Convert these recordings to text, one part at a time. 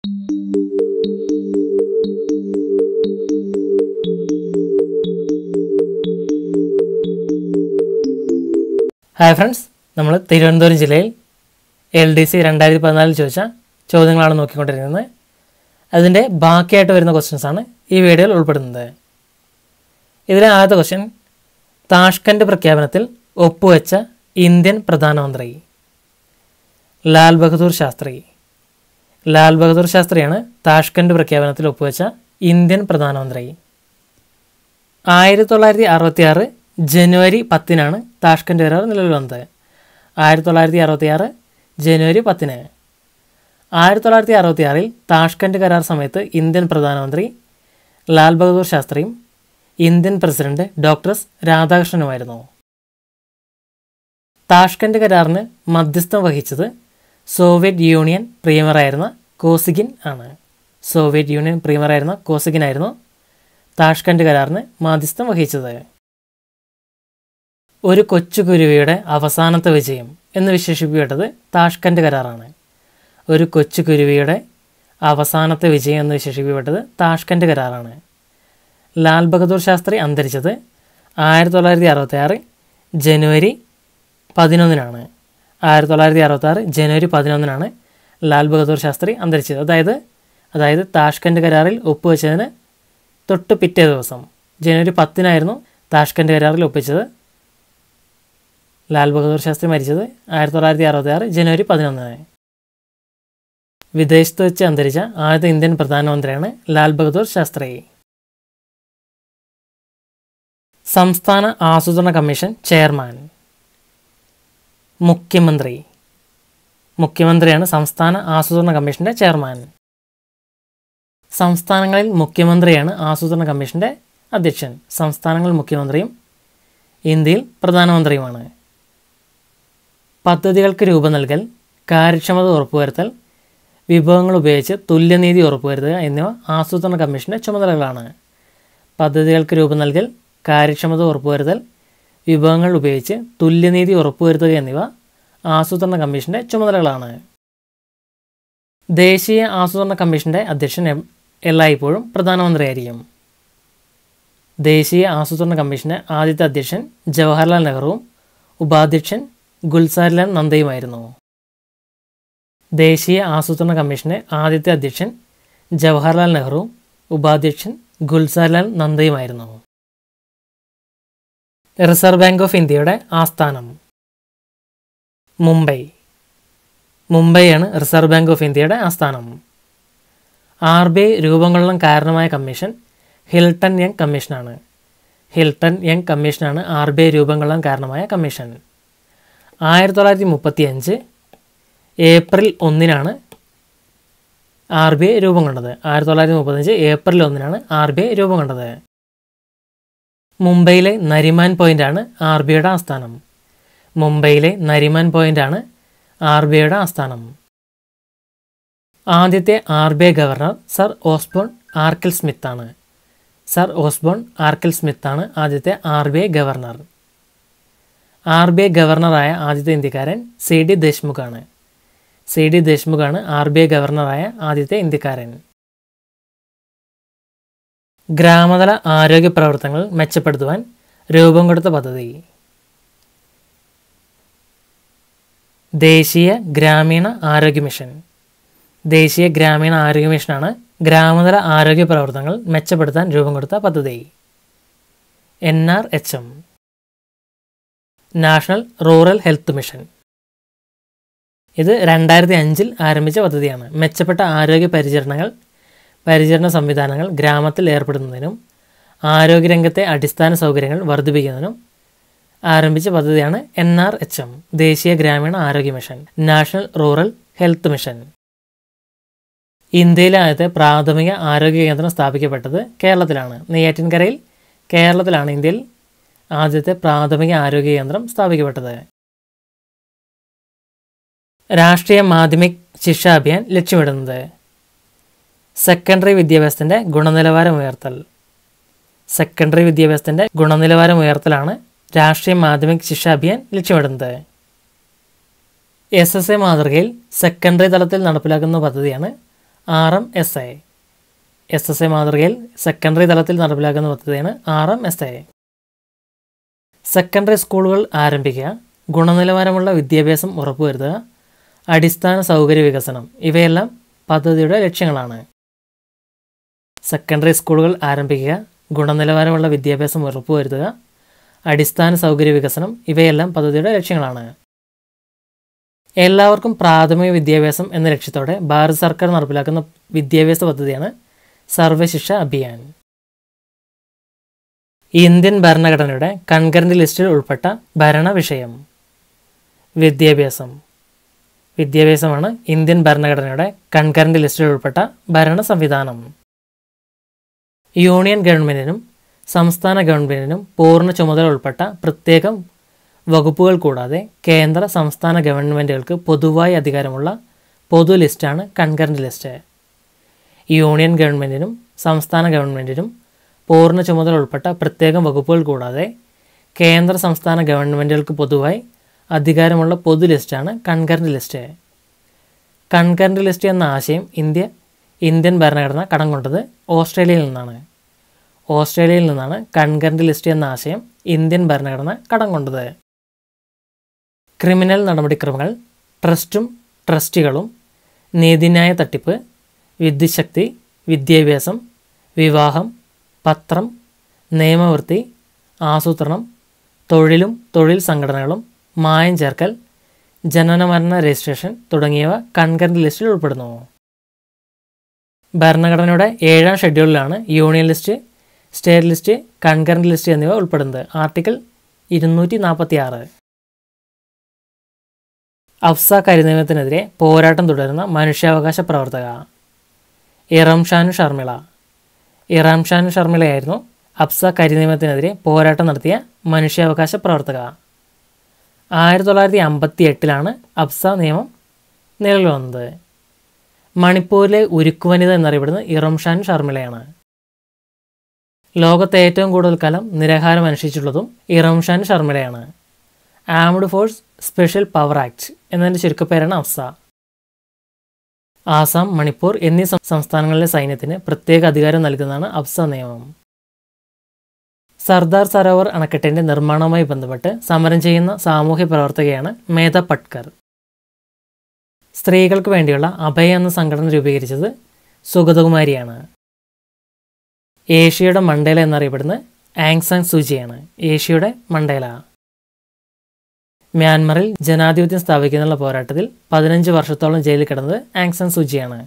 Hi friends, നമ്മൾ തിരുവനന്തപുരം ജില്ലയിൽ LDC 2014 ചോദിച്ച ചോദ്യങ്ങളാണ് നോക്കിക്കൊണ്ടിരിക്കുന്നത്. അതിൻ്റെ ബാക്കിയായിട്ട് വരുന്ന ക്വസ്റ്റ്യൻസാണ് ഈ വീഡിയോയിൽ ഉൾപ്പെടുന്നത്. ഇതിലെ ആദ്യത്തെ ക്വസ്റ്റ്യൻ, താഷ്കൻഡ് പ്രഖ്യാപനത്തിൽ ഒപ്പുവെച്ച ഇന്ത്യൻ പ്രധാനമന്ത്രി? ലാൽ ബഹദൂർ ശാസ്ത്രി. ലാൽ ബഹദൂർ ശാസ്ത്രിയാണ് താഷ്കൻഡ് പ്രഖ്യാപനത്തിൽ ഒപ്പുവെച്ച ഇന്ത്യൻ പ്രധാനമന്ത്രി. 1966 ജനുവരി 10 താഷ്കൻഡ് കരാർ നിലവിൽ വന്നത്. 1966 ജനുവരി 10. 1966 താഷ്കൻഡ് കരാർ സമയത്ത് ഇന്ത്യൻ പ്രധാനമന്ത്രി ലാൽ ബഹദൂർ ശാസ്ത്രിയും ഇന്ത്യൻ പ്രസിഡന്റ് ഡോക്ടർ എസ് രാധാകൃഷ്ണനുമായിരുന്നു. താഷ്കൻഡ് കരാറിന് മധ്യസ്ഥം വഹിച്ചത് സോവിയറ്റ് യൂണിയൻ പ്രീമിയറായിരുന്ന കോസിഗിൻ ആണ്. സോവിയറ്റ് യൂണിയൻ പ്രീമിയറായിരുന്ന കോസിഗിനായിരുന്നു താഷ്കൻഡ് കരാറിന് മധ്യസ്ഥം വഹിച്ചത്. ഒരു കൊച്ചുകുരുവിയുടെ അവസാനത്തെ വിജയം എന്ന് വിശേഷിപ്പിക്കപ്പെട്ടത് താഷ്കൻഡ് കരാറാണ്. ഒരു കൊച്ചുകുരുവിയുടെ അവസാനത്തെ വിജയം എന്ന് വിശേഷിപ്പിക്കപ്പെട്ടത് താഷ്കൻഡ് കരാറാണ്. ലാൽ ബഹദൂർ ശാസ്ത്രി അന്തരിച്ചത് 1966 ജനുവരി 11. 1966 ജനുവരി 11 ലാൽ ബഹദൂർ ശാസ്ത്രി അന്തരിച്ചത്. അതായത് താഷ്കൻഡ് കരാറിൽ ഒപ്പുവെച്ചതിന് തൊട്ട് പിറ്റേ ദിവസം ജനുവരി 10 താഷ്കൻഡ് കരാറിൽ ഒപ്പിച്ചത്. ലാൽ ബഹദൂർ ശാസ്ത്രി മരിച്ചത് 1966 ജനുവരി 11. വിദേശത്ത് വെച്ച് അന്തരിച്ച ആദ്യത്തെ ഇന്ത്യൻ പ്രധാനമന്ത്രിയാണ് ലാൽ ബഹദൂർ ശാസ്ത്രി. സംസ്ഥാന ആസൂത്രണ കമ്മീഷൻ ചെയർമാൻ? മുഖ്യമന്ത്രി. മുഖ്യമന്ത്രിയാണ് സംസ്ഥാന ആസൂത്രണ കമ്മീഷൻ്റെ ചെയർമാൻ. സംസ്ഥാനങ്ങളിൽ മുഖ്യമന്ത്രിയാണ് ആസൂത്രണ കമ്മീഷൻ്റെ അധ്യക്ഷൻ. സംസ്ഥാനങ്ങളിൽ മുഖ്യമന്ത്രിയും ഇന്ത്യയിൽ പ്രധാനമന്ത്രിയുമാണ്. പദ്ധതികൾക്ക് രൂപം നൽകൽ, കാര്യക്ഷമത ഉറപ്പുവരുത്തൽ, വിഭവങ്ങൾ ഉപയോഗിച്ച് തുല്യനീതി ഉറപ്പുവരുത്തുക എന്നിവ ആസൂത്രണ കമ്മീഷൻ്റെ ചുമതലകളാണ്. പദ്ധതികൾക്ക് രൂപം നൽകൽ, കാര്യക്ഷമത ഉറപ്പുവരുത്തൽ, വിഭവങ്ങൾ ഉപയോഗിച്ച് തുല്യനീതി ഉറപ്പുവരുത്തുക എന്നിവ ആസൂത്രണ കമ്മീഷൻ്റെ ചുമതലകളാണ്. ദേശീയ ആസൂത്രണ കമ്മീഷൻ്റെ അധ്യക്ഷൻ എല്ലായ്പ്പോഴും പ്രധാനമന്ത്രിയായിരിക്കും. ദേശീയ ആസൂത്രണ കമ്മീഷൻ്റെ ആദ്യത്തെ അധ്യക്ഷൻ ജവഹർലാൽ നെഹ്റുവും ഉപാധ്യക്ഷൻ ഗുൽസാരിലാൽ നന്ദയുമായിരുന്നു. ദേശീയ ആസൂത്രണ കമ്മീഷൻ്റെ ആദ്യത്തെ അധ്യക്ഷൻ ജവഹർലാൽ നെഹ്റുവും ഉപാധ്യക്ഷൻ ഗുൽസാരിലാൽ നന്ദയുമായിരുന്നു. റിസർവ് ബാങ്ക് ഓഫ് ഇന്ത്യയുടെ ആസ്ഥാനം? മുംബൈ. മുംബൈയാണ് റിസർവ് ബാങ്ക് ഓഫ് ഇന്ത്യയുടെ ആസ്ഥാനം. RBI രൂപം കൊള്ളാൻ കാരണമായ കമ്മീഷൻ ഹിൽട്ടൺ യങ് കമ്മീഷനാണ്. ഹിൽട്ടൺ യങ് കമ്മീഷനാണ് RBI രൂപം കൊള്ളാൻ കാരണമായ കമ്മീഷൻ. 1935 ഏപ്രിൽ 1 RBI രൂപം കൊണ്ടത്. 1935 ഏപ്രിൽ 1 RBI രൂപം കൊണ്ടത്. മുംബൈയിലെ നരിമാൻ പോയിൻ്റാണ് RBIയുടെ ആസ്ഥാനം. മുംബൈയിലെ നരിമാൻ പോയിൻ്റാണ് RBIയുടെ ആസ്ഥാനം. ആദ്യത്തെ RBI governor sir Osborne Arkell സ്മിത്താണ്. സർ ഓസ്ബോൺ ആർക്കിൾ സ്മിത്താണ് ആദ്യത്തെ RBI ഗവർണർ. RBI ഗവർണറായ ആദ്യത്തെ ഇന്ത്യക്കാരൻ CD ദേശ്മുഖാണ്. CD ദേശ്മുഖാണ് RBI ഗവർണറായ ആദ്യത്തെ ഇന്ത്യക്കാരൻ. ഗ്രാമതല ആരോഗ്യ പ്രവർത്തനങ്ങൾ മെച്ചപ്പെടുത്തുവാൻ രൂപം കൊടുത്ത പദ്ധതി? ദേശീയ ഗ്രാമീണ ആരോഗ്യ മിഷൻ. ദേശീയ ഗ്രാമീണ ആരോഗ്യ മിഷനാണ് ഗ്രാമതല ആരോഗ്യ പ്രവർത്തനങ്ങൾ മെച്ചപ്പെടുത്താൻ രൂപം കൊടുത്ത പദ്ധതി. NRHM national rural health mission. ഇത് 2005 ആരംഭിച്ച പദ്ധതിയാണ്. മെച്ചപ്പെട്ട ആരോഗ്യ പരിചരണ സംവിധാനങ്ങൾ ഗ്രാമത്തിൽ ഏർപ്പെടുന്നതിനും ആരോഗ്യരംഗത്തെ അടിസ്ഥാന സൗകര്യങ്ങൾ വർദ്ധിപ്പിക്കുന്നതിനും ആരംഭിച്ച പദ്ധതിയാണ് NRHM, ദേശീയ ഗ്രാമീണ ആരോഗ്യ mission, national rural health mission. ഇന്ത്യയിലെ ആദ്യത്തെ പ്രാഥമിക ആരോഗ്യ കേന്ദ്രം സ്ഥാപിക്കപ്പെട്ടത് കേരളത്തിലാണ്. നെയ്യാറ്റിൻകരയിൽ, കേരളത്തിലാണ് ഇന്ത്യയിൽ ആദ്യത്തെ പ്രാഥമിക ആരോഗ്യ കേന്ദ്രം സ്ഥാപിക്കപ്പെട്ടത്. രാഷ്ട്രീയ മാധ്യമിക് ശിക്ഷാ അഭിയാൻ ലക്ഷ്യമിടുന്നത്? സെക്കൻഡറി വിദ്യാഭ്യാസത്തിൻ്റെ ഗുണനിലവാരം ഉയർത്തൽ. സെക്കൻഡറി വിദ്യാഭ്യാസത്തിൻ്റെ ഗുണനിലവാരം ഉയർത്തലാണ് രാഷ്ട്രീയ മാധ്യമിക് ശിക്ഷാ അഭിയാൻ ലക്ഷ്യമിടുന്നത്. SSA മാതൃകയിൽ സെക്കൻഡറി തലത്തിൽ നടപ്പിലാക്കുന്ന പദ്ധതിയാണ് RMSA. SSA മാതൃകയിൽ സെക്കൻഡറി തലത്തിൽ നടപ്പിലാക്കുന്ന പദ്ധതിയാണ് RMSA. സെക്കൻഡറി സ്കൂളുകൾ ആരംഭിക്കുക, ഗുണനിലവാരമുള്ള വിദ്യാഭ്യാസം ഉറപ്പുവരുത്തുക, അടിസ്ഥാന സൗകര്യ വികസനം ഇവയെല്ലാം പദ്ധതിയുടെ ലക്ഷ്യങ്ങളാണ്. സെക്കൻഡറി സ്കൂളുകൾ ആരംഭിക്കുക, ഗുണനിലവാരമുള്ള വിദ്യാഭ്യാസം ഉറപ്പുവരുത്തുക, അടിസ്ഥാന സൗകര്യ വികസനം ഇവയെല്ലാം പദ്ധതിയുടെ ലക്ഷ്യങ്ങളാണ്. എല്ലാവർക്കും പ്രാഥമിക വിദ്യാഭ്യാസം എന്ന ലക്ഷ്യത്തോടെ ഭാരത് സർക്കാർ നടപ്പിലാക്കുന്ന വിദ്യാഭ്യാസ പദ്ധതിയാണ് സർവശിക്ഷ അഭിയാൻ. ഇന്ത്യൻ ഭരണഘടനയുടെ കൺകറന്റ് ലിസ്റ്റിൽ ഉൾപ്പെട്ട ഭരണ വിഷയം വിദ്യാഭ്യാസം. വിദ്യാഭ്യാസമാണ് ഇന്ത്യൻ ഭരണഘടനയുടെ കൺകറന്റ് ലിസ്റ്റിൽ ഉൾപ്പെട്ട ഭരണ സംവിധാനം. യൂണിയൻ ഗവൺമെൻറ്റിനും സംസ്ഥാന ഗവൺമെൻറ്റിനും പൂർണ്ണ ചുമതല ഉൾപ്പെട്ട പ്രത്യേകം വകുപ്പുകൾ കൂടാതെ കേന്ദ്ര സംസ്ഥാന ഗവൺമെൻറ്റുകൾക്ക് പൊതുവായി അധികാരമുള്ള പൊതു ലിസ്റ്റാണ് കൺകറന്റ് ലിസ്റ്റ്. യൂണിയൻ ഗവൺമെൻറ്റിനും സംസ്ഥാന ഗവൺമെൻറ്റിനും പൂർണ്ണ ചുമതല ഉൾപ്പെട്ട പ്രത്യേകം വകുപ്പുകൾ കൂടാതെ കേന്ദ്ര സംസ്ഥാന ഗവൺമെൻറ്റുകൾക്ക് പൊതുവായി അധികാരമുള്ള പൊതു ലിസ്റ്റാണ് കൺകറന്റ് ലിസ്റ്റ്. കൺകറന്റ് ലിസ്റ്റ് എന്ന ആശയം ഇന്ത്യൻ ഭരണഘടന കടം കൊണ്ടത് ഓസ്ട്രേലിയയിൽ നിന്നാണ്. ഓസ്ട്രേലിയയിൽ നിന്നാണ് കൺകറന്റ് ലിസ്റ്റ് എന്ന ആശയം ഇന്ത്യൻ ഭരണഘടന കടം കൊണ്ടത്. ക്രിമിനൽ നടപടിക്രമങ്ങൾ, ട്രസ്റ്റും ട്രസ്റ്റികളും, നീതിന്യായ തട്ടിപ്പ്, വിദ്യുച്ഛക്തി, വിദ്യാഭ്യാസം, വിവാഹം, പത്രം, നിയമവൃത്തി, ആസൂത്രണം, തൊഴിലും തൊഴിൽ സംഘടനകളും, മായം ചേർക്കൽ, ജനനമരണ രജിസ്ട്രേഷൻ തുടങ്ങിയവ കൺകറന്റ് ലിസ്റ്റിൽ ഉൾപ്പെടുന്നു. ഭരണഘടനയുടെ 7ാം ഷെഡ്യൂളിലാണ് union list, state list, concurrent list എന്നിവ ഉൾപ്പെടുന്നത്. ആർട്ടിക്കിൾ 246. അഫ്സ കരിനിയമത്തിനെതിരെ പോരാട്ടം തുടരുന്ന മനുഷ്യാവകാശ പ്രവർത്തക ഇറാംഷാനു ഷർമിള. ഇറാംഷാനു ഷർമിളയായിരുന്നു അഫ്സ കരിനിയമത്തിനെതിരെ പോരാട്ടം നടത്തിയ മനുഷ്യാവകാശ പ്രവർത്തക. 1958 അഫ്സ നിയമം നിലവിൽ വന്നത്. മണിപ്പൂരിലെ ഉരുക്കുവനിത എന്നറിയപ്പെടുന്നത് ഇറാംഷാനു ഷർമിളയാണ്. ലോകത്തെ ഏറ്റവും കൂടുതൽ കാലം നിരാഹാരം അനുഷ്ഠിച്ചിട്ടുള്ളതും ഇറാംഷാനു ഷർമിളയാണ്. Armed force special power act എന്നതിൻ്റെ ചുരുക്കപ്പേരാണ് അഫ്സ. ആസാം, മണിപ്പൂർ എന്നീ സംസ്ഥാനങ്ങളിലെ സൈന്യത്തിന് പ്രത്യേക അധികാരം നൽകുന്നതാണ് അഫ്സ നിയമം. സർദാർ സരോവർ അണക്കെട്ടിൻ്റെ നിർമ്മാണവുമായി ബന്ധപ്പെട്ട് സമരം ചെയ്യുന്ന സാമൂഹ്യ പ്രവർത്തകയാണ് മേധ പട്കർ. സ്ത്രീകൾക്ക് വേണ്ടിയുള്ള അഭയ എന്ന സംഘടന രൂപീകരിച്ചത് സുഗതകുമാരിയാണ്. ഏഷ്യയുടെ മണ്ടേല എന്നറിയപ്പെടുന്നത് ആങ് സാൻ സൂചിയാണ്. ഏഷ്യയുടെ മണ്ടേല. മ്യാൻമറിൽ ജനാധിപത്യം സ്ഥാപിക്കുന്നതിനുള്ള പോരാട്ടത്തിൽ 15 വർഷത്തോളം ജയിലിൽ കിടന്നത് ആങ് സാൻ സൂചിയാണ്.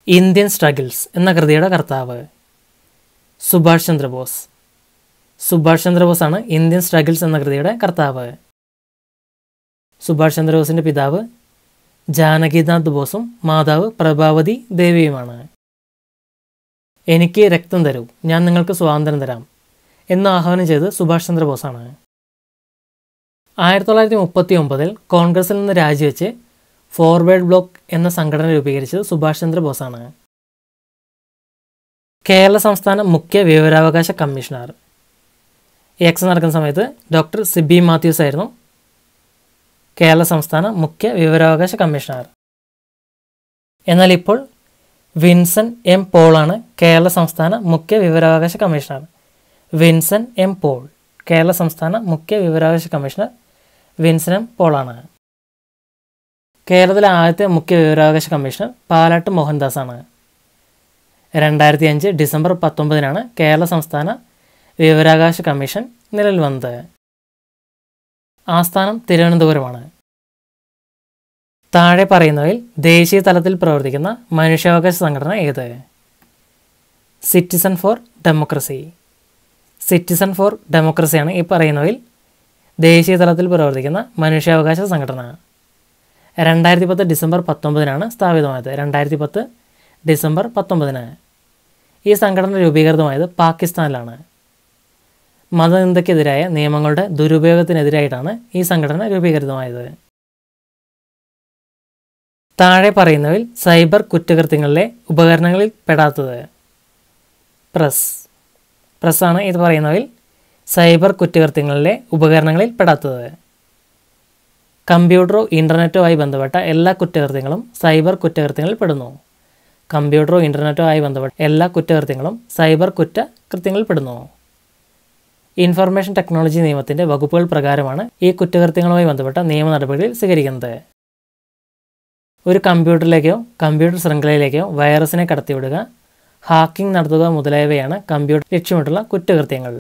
ഇന്ത്യൻ സ്ട്രഗിൾസ് എന്ന കൃതിയുടെ കർത്താവ് സുഭാഷ് ചന്ദ്രബോസ്. സുഭാഷ് ചന്ദ്രബോസാണ് ഇന്ത്യൻ സ്ട്രഗിൾസ് എന്ന കൃതിയുടെ കർത്താവ്. സുഭാഷ് ചന്ദ്രബോസിൻ്റെ പിതാവ് ജാനകിനാഥ് ബോസും മാതാവ് പ്രഭാവതി ദേവിയുമാണ്. എനിക്ക് രക്തം തരൂ, ഞാൻ നിങ്ങൾക്ക് സ്വാതന്ത്ര്യം തരാം എന്ന് ആഹ്വാനം ചെയ്ത് സുഭാഷ് ചന്ദ്രബോസാണ്. 1939 കോൺഗ്രസിൽ നിന്ന് രാജിവെച്ച് ഫോർവേഡ് ബ്ലോക്ക് എന്ന സംഘടന രൂപീകരിച്ചത് സുഭാഷ് ചന്ദ്രബോസാണ്. കേരള സംസ്ഥാന മുഖ്യ വിവരാവകാശ കമ്മീഷണർ എക്സ് നടക്കുന്ന സമയത്ത് ഡോക്ടർ സിബി മാത്യൂസ് ആയിരുന്നു കേരള സംസ്ഥാന മുഖ്യ വിവരാവകാശ കമ്മീഷണർ. എന്നാൽ ഇപ്പോൾ വിൻസൻ എം പോളാണ് കേരള സംസ്ഥാന മുഖ്യ വിവരാവകാശ കമ്മീഷണർ. വിൻസൻ എം പോൾ, കേരള സംസ്ഥാന മുഖ്യ വിവരാവകാശ കമ്മീഷണർ വിൻസൻ എം പോളാണ്. കേരളത്തിലെ ആദ്യത്തെ മുഖ്യ വിവരാവകാശ കമ്മീഷണർ പാലാട്ട് മോഹൻദാസാണ്. 2005 ഡിസംബർ 19 കേരള സംസ്ഥാന വിവരാവകാശ കമ്മീഷൻ നിലവിൽ വന്നത്. ആസ്ഥാനം തിരുവനന്തപുരമാണ്. താഴെ പറയുന്നവയിൽ ദേശീയ തലത്തിൽ പ്രവർത്തിക്കുന്ന മനുഷ്യാവകാശ സംഘടന ഏത്? Citizen for democracy. Citizen for ഡെമോക്രസിയാണ് ഈ പറയുന്നവയിൽ ദേശീയ തലത്തിൽ പ്രവർത്തിക്കുന്ന മനുഷ്യാവകാശ സംഘടന. 2010 ഡിസംബർ 19 സ്ഥാപിതമായത്. 2010 ഡിസംബർ 19. ഈ സംഘടന രൂപീകൃതമായത് പാകിസ്ഥാനിലാണ്. മതനിന്ദയ്ക്കെതിരായ നിയമങ്ങളുടെ ദുരുപയോഗത്തിനെതിരായിട്ടാണ് ഈ സംഘടന രൂപീകൃതമായത്. താഴെ പറയുന്നവയിൽ സൈബർ കുറ്റകൃത്യങ്ങളിലെ ഉപകരണങ്ങളിൽ പെടാത്തത്? പ്രസ്സാണ് ഇത് പറയുന്നവയിൽ സൈബർ കുറ്റകൃത്യങ്ങളിലെ ഉപകരണങ്ങളിൽ പെടാത്തത്. കമ്പ്യൂട്ടറോ ഇൻ്റർനെറ്റോ ആയി ബന്ധപ്പെട്ട എല്ലാ കുറ്റകൃത്യങ്ങളും സൈബർ കുറ്റകൃത്യങ്ങളിൽ പെടുന്നു. കമ്പ്യൂട്ടറോ ഇൻ്റർനെറ്റോ ആയി ബന്ധപ്പെട്ട എല്ലാ കുറ്റകൃത്യങ്ങളും സൈബർ കുറ്റകൃത്യങ്ങളിൽ പെടുന്നു. ഇൻഫർമേഷൻ ടെക്നോളജി നിയമത്തിൻ്റെ വകുപ്പുകൾ പ്രകാരമാണ് ഈ കുറ്റകൃത്യങ്ങളുമായി ബന്ധപ്പെട്ട നിയമ നടപടികൾ സ്വീകരിക്കുന്നത്. ഒരു കമ്പ്യൂട്ടറിലേക്കോ കമ്പ്യൂട്ടർ ശൃംഖലയിലേക്കോ വൈറസിനെ കടത്തിവിടുക, ഹാക്കിംഗ് നടത്തുക മുതലായവയാണ് കമ്പ്യൂട്ടർ ലക്ഷ്യമിട്ടുള്ള കുറ്റകൃത്യങ്ങൾ.